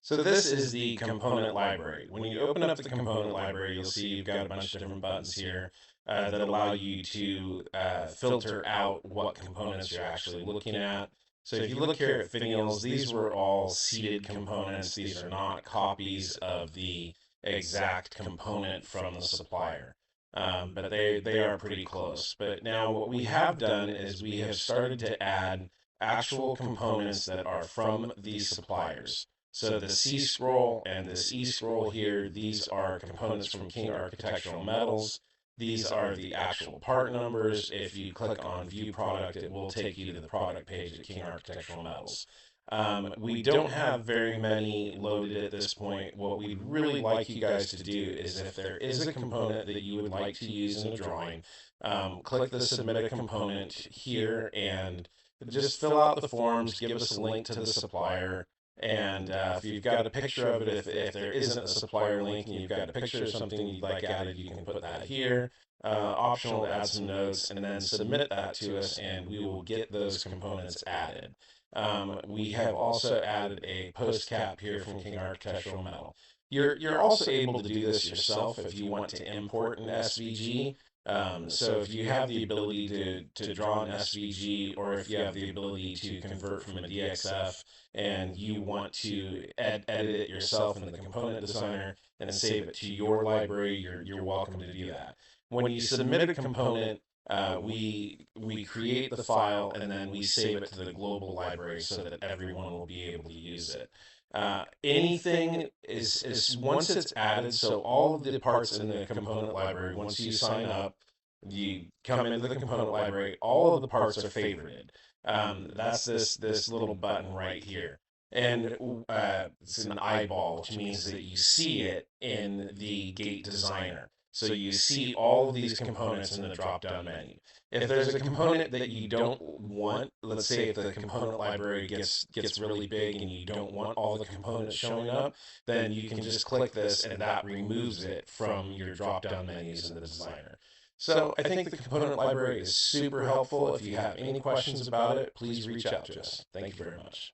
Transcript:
So this is the component library. When you open up the component library, you'll see you've got a bunch of different buttons here that allow you to filter out what components you're actually looking at. So if you look here at finials, these were all seeded components. These are not copies of the exact component from the supplier. But they are pretty close. But now what we have done is we have started to add actual components that are from the suppliers. So the C scroll and this E scroll here, these are components from King Architectural Metals. These are the actual part numbers. If you click on View Product, it will take you to the product page at King Architectural Metals. We don't have very many loaded at this point. What we'd really like you guys to do is if there is a component that you would like to use in a drawing, click the Submit a Component here and just fill out the forms, give us a link to the supplier, and if you've got a picture of it, if there isn't a supplier link and you've got a picture of something you'd like added, you can put that here. Optional to add some notes and then submit that to us, and we will get those components added. We have also added a post cap here from King Architectural Metal. You're also able to do this yourself if you want to import an SVG. So if you have the ability to draw an SVG, or if you have the ability to convert from a DXF and you want to edit it yourself in the component designer and save it to your library, you're welcome to do that. When you submit a component, we create the file and then we save it to the global library so that everyone will be able to use it. Anything is once it's added, so all of the parts in the component library, once you sign up, you come into the component library, all of the parts are favorited. That's this little button right here. And it's an eyeball, which means that you see it in the gate designer. So you see all of these components in the drop-down menu. If there's a component that you don't want, let's say if the component library gets really big and you don't want all the components showing up, then you can just click this and that removes it from your drop-down menus in the designer. So I think the component library is super helpful. If you have any questions about it, please reach out to us. Thank you very much.